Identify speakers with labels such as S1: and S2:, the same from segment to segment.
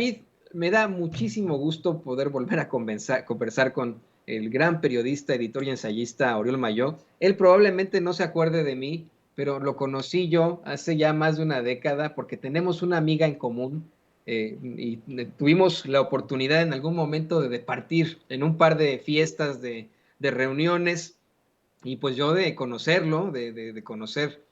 S1: David, me da muchísimo gusto poder volver a conversar con el gran periodista, editor y ensayista Oriol Mayó. Él probablemente no se acuerde de mí, pero lo conocí yo hace ya más de una década porque tenemos una amiga en común y tuvimos la oportunidad en algún momento de departir en un par de fiestas, de reuniones, y pues yo de conocerlo, de conocer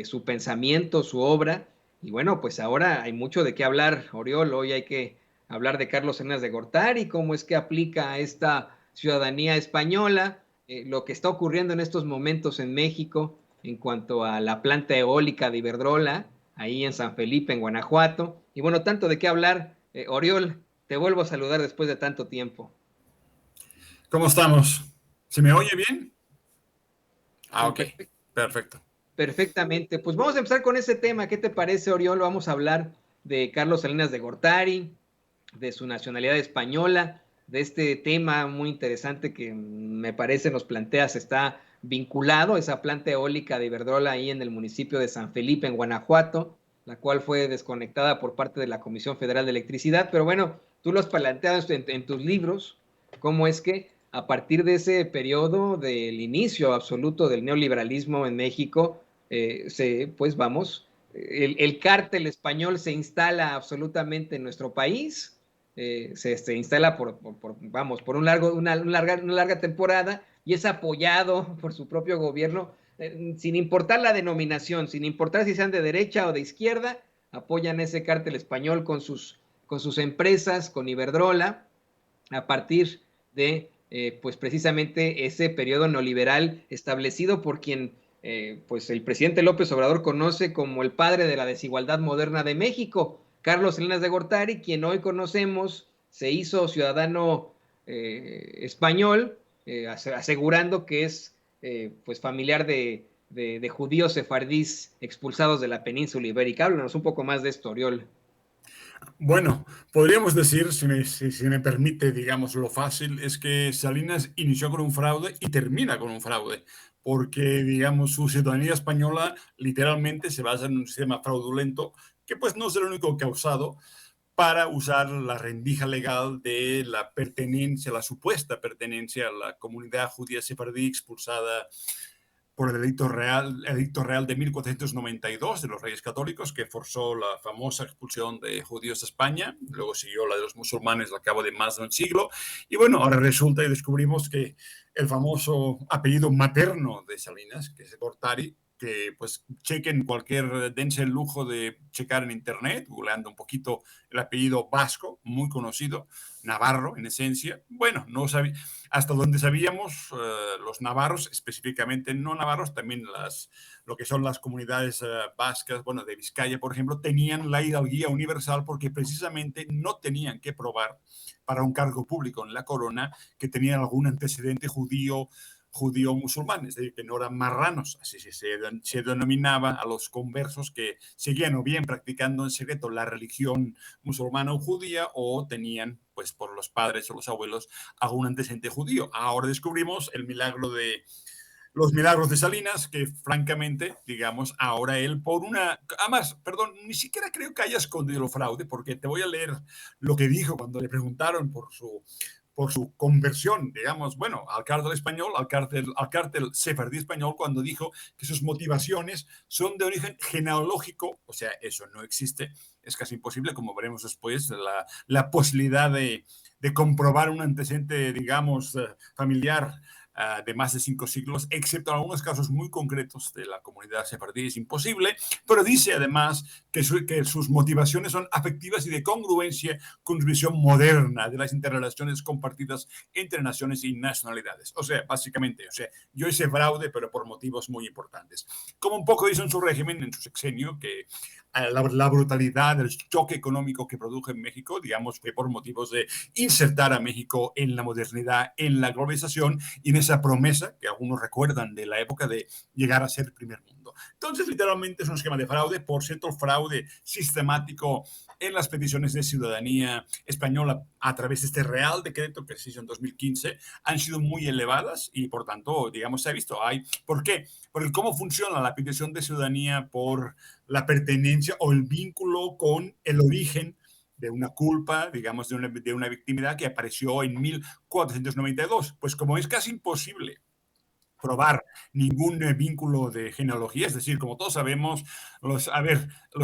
S1: su pensamiento, su obra. Y bueno, pues ahora hay mucho de qué hablar, Oriol. Hoy hay que hablar de Carlos Salinas de Gortari, cómo es que aplica a esta ciudadanía española, lo que está ocurriendo en estos momentos en México en cuanto a la planta eólica de Iberdrola, ahí en San Felipe, en Guanajuato. Y bueno, tanto de qué hablar. Oriol, te vuelvo a saludar después de tanto tiempo.
S2: ¿Cómo estamos? ¿Se me oye bien? Ok,
S1: Perfecto.
S2: perfecto.
S1: Perfectamente. Pues vamos a empezar con ese tema. ¿Qué te parece, Oriol? Vamos a hablar de Carlos Salinas de Gortari, de su nacionalidad española, de este tema muy interesante que me parece nos planteas está vinculado a esa planta eólica de Iberdrola ahí en el municipio de San Felipe, en Guanajuato, la cual fue desconectada por parte de la Comisión Federal de Electricidad. Pero bueno, tú lo has planteado en tus libros, cómo es que a partir de ese periodo del inicio absoluto del neoliberalismo en México, pues vamos, el cártel español se instala absolutamente en nuestro país, se instala vamos, por una larga temporada y es apoyado por su propio gobierno, sin importar la denominación, sin importar si sean de derecha o de izquierda, apoyan ese cártel español con sus empresas, con Iberdrola, a partir de pues precisamente ese periodo neoliberal establecido por quien pues el presidente López Obrador conoce como el padre de la desigualdad moderna de México, Carlos Salinas de Gortari, quien hoy conocemos, se hizo ciudadano español, asegurando que es pues familiar de judíos sefardíes expulsados de la península ibérica. Háblanos un poco más de esto, Oriol.
S2: Bueno, podríamos decir, si me permite, digamos, lo fácil, es que Salinas inició con un fraude y termina con un fraude, porque, digamos, su ciudadanía española literalmente se basa en un sistema fraudulento que pues no es el único causado para usar la rendija legal de la pertenencia, la supuesta pertenencia a la comunidad judía sefardí expulsada por el edicto real de 1492 de los Reyes Católicos, que forzó la famosa expulsión de judíos de España. Luego siguió la de los musulmanes al cabo de más de un siglo. Y bueno, ahora resulta y descubrimos que el famoso apellido materno de Salinas, que es Gortari, que pues chequen dense el lujo de checar en internet, googleando un poquito el apellido vasco, muy conocido, navarro en esencia. Bueno, no sabía, hasta donde sabíamos, los navarros, específicamente no navarros, también lo que son las comunidades vascas, bueno, de Vizcaya, por ejemplo, tenían la hidalguía universal porque precisamente no tenían que probar para un cargo público en la corona que tenían algún antecedente judío musulmán, es decir, que no eran marranos, así se denominaba a los conversos que seguían o bien practicando en secreto la religión musulmana o judía o tenían, pues por los padres o los abuelos, algún antecedente judío. Ahora descubrimos los milagros de Salinas, que francamente, digamos, ahora él además, perdón, ni siquiera creo que haya escondido el fraude, porque te voy a leer lo que dijo cuando le preguntaron por su conversión, digamos, bueno, al cártel español, al cártel sefardí español, cuando dijo que sus motivaciones son de origen genealógico, o sea, eso no existe, es casi imposible, como veremos después, la posibilidad de comprobar un antecedente, digamos, familiar de más de 5 siglos, excepto en algunos casos muy concretos de la comunidad sefardí, es imposible, pero dice además que sus motivaciones son afectivas y de congruencia con su visión moderna de las interrelaciones compartidas entre naciones y nacionalidades. O sea, básicamente, yo hice fraude, pero por motivos muy importantes. Como un poco hizo en su régimen, en su sexenio, que la brutalidad, el choque económico que produjo en México, digamos, fue por motivos de insertar a México en la modernidad, en la globalización y en esa promesa que algunos recuerdan de la época de llegar a ser el primer mundo. Entonces, literalmente es un esquema de fraude, por cierto, fraude sistemático en las peticiones de ciudadanía española a través de este Real Decreto que se hizo en 2015 han sido muy elevadas y, por tanto, digamos, se ha visto. ¿Por qué? Porque cómo funciona la petición de ciudadanía por la pertenencia o el vínculo con el origen de una culpa, digamos, de una victimidad que apareció en 1492. Pues como es casi imposible probar ningún vínculo de genealogía, es decir, como todos sabemos, los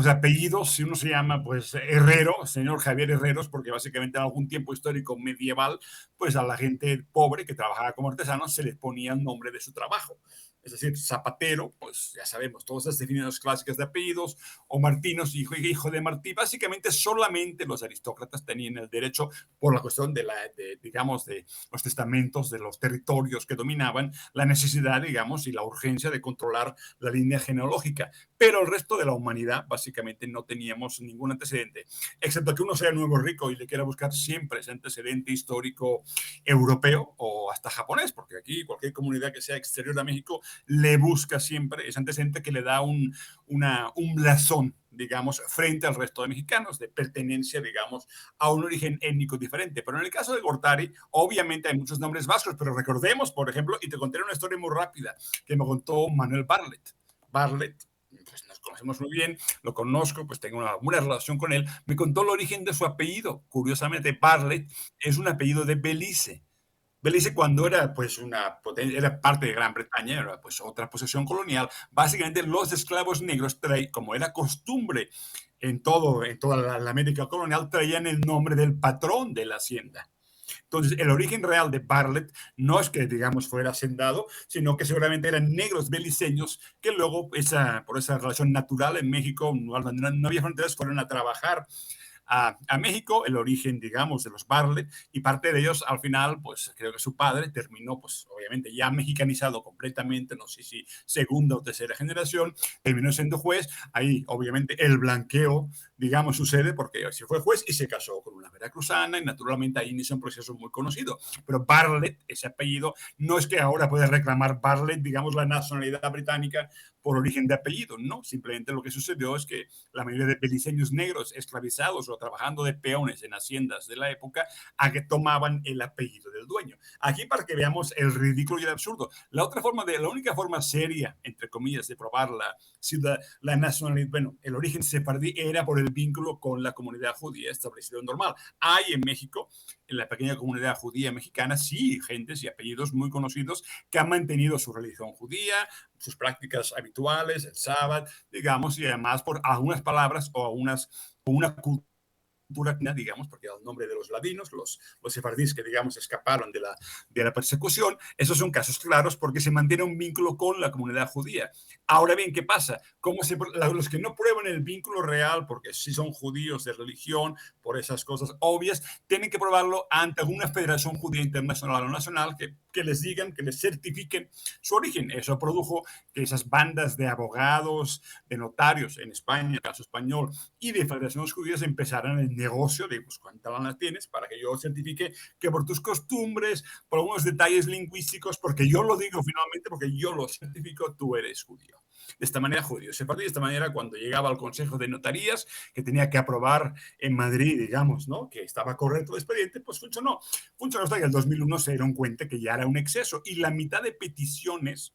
S2: apellidos, si uno se llama pues Herrero, señor Javier Herreros, porque básicamente en algún tiempo histórico medieval, pues a la gente pobre que trabajaba como artesano se les ponía el nombre de su trabajo. Es decir, Zapatero, pues ya sabemos, todas esas definiciones clásicas de apellidos, o Martinos, hijo de Martí, básicamente solamente los aristócratas tenían el derecho, por la cuestión digamos, de los testamentos de los territorios que dominaban, la necesidad, digamos, y la urgencia de controlar la línea genealógica. Pero el resto de la humanidad, básicamente, no teníamos ningún antecedente, excepto que uno sea nuevo rico y le quiera buscar siempre ese antecedente histórico europeo o hasta japonés, porque aquí cualquier comunidad que sea exterior a México le busca siempre ese antecedente que le da un blasón, digamos, frente al resto de mexicanos, de pertenencia, digamos, a un origen étnico diferente. Pero en el caso de Gortari, obviamente hay muchos nombres vascos, pero recordemos, por ejemplo, y te contaré una historia muy rápida que me contó Manuel Barlet. Barlet, pues nos conocemos muy bien, lo conozco, pues tengo una buena relación con él, me contó el origen de su apellido. Curiosamente, Barlet es un apellido de Belice. Belice, cuando era pues era parte de Gran Bretaña, era pues otra posesión colonial, básicamente los esclavos negros, como era costumbre en toda la América colonial, traían el nombre del patrón de la hacienda. Entonces, el origen real de Bartlett no es que, digamos, fuera hacendado, sino que seguramente eran negros beliceños que luego, por esa relación natural en México, no había fronteras, fueron a trabajar a México, el origen, digamos, de los Bartlett, y parte de ellos, al final, pues creo que su padre terminó, pues obviamente ya mexicanizado completamente, no sé si segunda o tercera generación, terminó siendo juez. Ahí, obviamente, el blanqueo, digamos, sucede porque se fue juez y se casó con una veracruzana, y naturalmente ahí inicia un proceso muy conocido. Pero Bartlett, ese apellido, no es que ahora pueda reclamar Bartlett, digamos, la nacionalidad británica por origen de apellido, no, simplemente lo que sucedió es que la mayoría de beliceños negros esclavizados o trabajando de peones en haciendas de la época, a que tomaban el apellido del dueño. Aquí para que veamos el ridículo y el absurdo. La única forma seria, entre comillas, de probar la nacionalidad, bueno, el origen sefardí era por el vínculo con la comunidad judía establecida en normal. Hay en México, en la pequeña comunidad judía mexicana, sí, gentes y apellidos muy conocidos que han mantenido su religión judía, sus prácticas habituales, el sábado, digamos, y además por algunas palabras o una cultura, digamos, porque era el nombre de los ladinos, los sefardíes que, digamos, escaparon de la persecución. Esos son casos claros porque se mantiene un vínculo con la comunidad judía. Ahora bien, ¿qué pasa? Los que no prueban el vínculo real, porque sí son judíos de religión, por esas cosas obvias, tienen que probarlo ante una federación judía internacional o nacional que les digan, que les certifiquen su origen. Eso produjo que esas bandas de abogados, de notarios en España, en el caso español, y de federaciones judías empezaran el negocio de pues, cuántas lanas tienes para que yo certifique que por tus costumbres, por algunos detalles lingüísticos, porque yo lo digo finalmente, porque yo lo certifico, tú eres judío. De esta manera, judío. Se partió de esta manera cuando llegaba al Consejo de Notarías, que tenía que aprobar en Madrid, digamos, ¿no? Que estaba correcto el expediente, pues funcionó. Funcionó hasta que en el 2001 se dieron cuenta que ya era un exceso y la mitad de peticiones,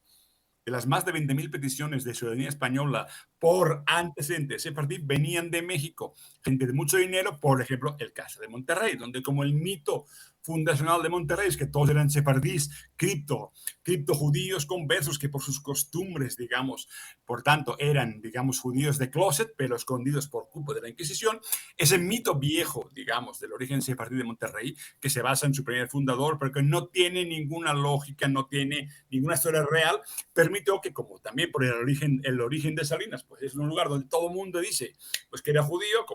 S2: de las más de 20,000 peticiones de ciudadanía española por antecedentes sefardí, venían de México. Gente de mucho dinero, por ejemplo, el caso de Monterrey, donde como el mito fundacional de Monterrey es que todos eran sefardíes, cripto judíos conversos que por sus costumbres, digamos, por tanto, eran, digamos, judíos de closet, pero escondidos por culpa de la Inquisición. Ese mito viejo, digamos, del origen sefardí de Monterrey, que se basa en su primer fundador, pero que no tiene ninguna lógica, no tiene ninguna historia real, permitió que, como también por el origen de Salinas, pues es un lugar donde todo el mundo dice pues que era judío,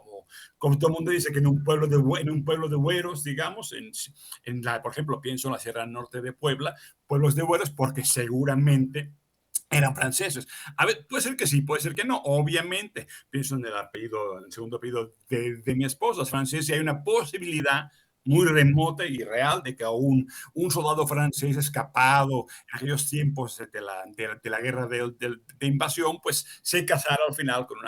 S2: como todo el mundo dice que en un pueblo de güeros, digamos, por ejemplo, pienso en la Sierra Norte de Puebla, pueblos de güeros, porque seguramente eran franceses. A ver, puede ser que sí, puede ser que no. Obviamente, pienso en el segundo apellido de mi esposa, es francés, y hay una posibilidad muy remota y real de que un soldado francés escapado en aquellos tiempos de la guerra de invasión, pues se casara al final con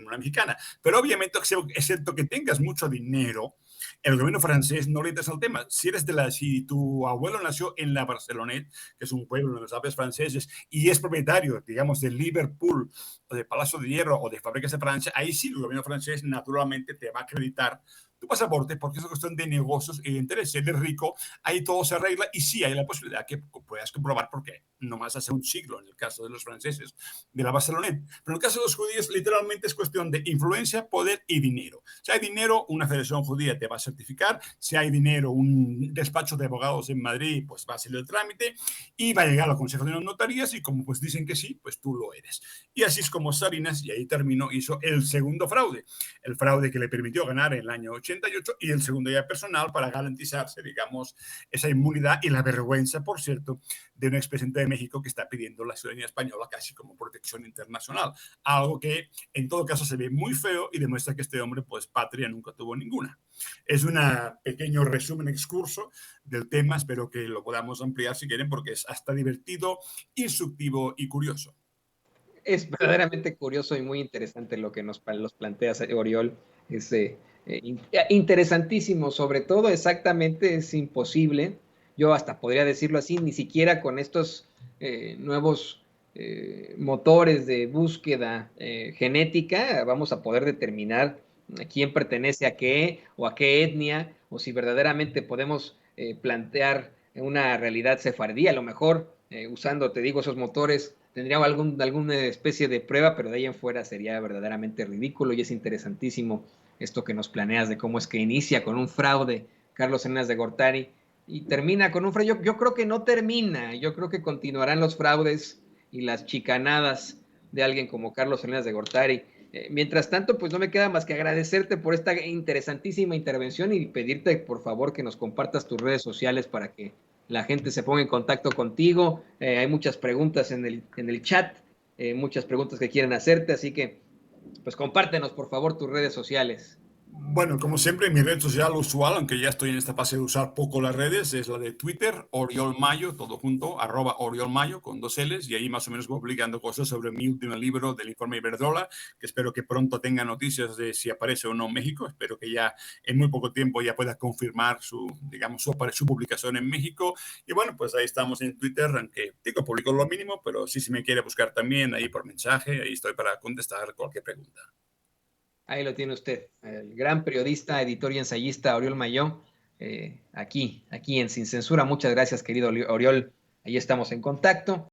S2: una mexicana. Pero obviamente, excepto que tengas mucho dinero, el gobierno francés no le interesa el tema. Si tu abuelo nació en la Barceloneta, que es un pueblo de los Alpes franceses, y es propietario, digamos, de Liverpool, o de Palacio de Hierro, o de fábricas de Francia, ahí sí el gobierno francés naturalmente te va a acreditar tu pasaporte, porque es una cuestión de negocios y de interés. Si eres rico, ahí todo se arregla y sí hay la posibilidad que puedas comprobar porque nomás hace un siglo, en el caso de los franceses, de la Barceloneta. Pero en el caso de los judíos, literalmente es cuestión de influencia, poder y dinero. Si hay dinero, una federación judía te va a certificar. Si hay dinero, un despacho de abogados en Madrid, pues va a ser el trámite y va a llegar al Consejo de Notarías y como pues dicen que sí, pues tú lo eres. Y así es como Salinas, y ahí terminó, hizo el segundo fraude. El fraude que le permitió ganar en el año 88 y el segundo ya personal para garantizarse, digamos, esa inmunidad y la vergüenza, por cierto, de un expresidente de México que está pidiendo la ciudadanía española casi como protección internacional. Algo que en todo caso se ve muy feo y demuestra que este hombre, pues patria nunca tuvo ninguna. Es un pequeño resumen, excurso del tema. Espero que lo podamos ampliar si quieren, porque es hasta divertido, instructivo y curioso.
S1: Es verdaderamente curioso y muy interesante lo que nos los planteas, Oriol. Es interesantísimo, sobre todo exactamente es imposible, yo hasta podría decirlo así, ni siquiera con estos nuevos motores de búsqueda genética vamos a poder determinar quién pertenece a qué o a qué etnia, o si verdaderamente podemos plantear una realidad sefardí. A lo mejor usando, te digo, esos motores tendría alguna especie de prueba, pero de ahí en fuera sería verdaderamente ridículo. Y es interesantísimo esto que nos planeas de cómo es que inicia con un fraude Carlos Salinas de Gortari y termina con un fraude. Yo creo que no termina, yo creo que continuarán los fraudes y las chicanadas de alguien como Carlos Salinas de Gortari. Mientras tanto, pues no me queda más que agradecerte por esta interesantísima intervención y pedirte por favor que nos compartas tus redes sociales para que la gente se ponga en contacto contigo. Hay muchas preguntas en el chat, muchas preguntas que quieren hacerte, así que pues compártenos por favor tus redes sociales.
S2: Bueno, como siempre, mi red social usual, aunque ya estoy en esta fase de usar poco las redes, es la de Twitter, Oriol Mayo, todo junto, @Oriol Mayo, con 2 L's, y ahí más o menos voy publicando cosas sobre mi último libro del informe Iberdrola, que espero que pronto tenga noticias de si aparece o no en México. Espero que ya en muy poco tiempo ya pueda confirmar digamos, su publicación en México. Y bueno, pues ahí estamos en Twitter, aunque digo, publico lo mínimo, pero sí, si me quiere buscar también ahí por mensaje, ahí estoy para contestar cualquier pregunta.
S1: Ahí lo tiene usted, el gran periodista, editor y ensayista Oriol Mayó, aquí en Sin Censura. Muchas gracias, querido Oriol. Ahí estamos en contacto.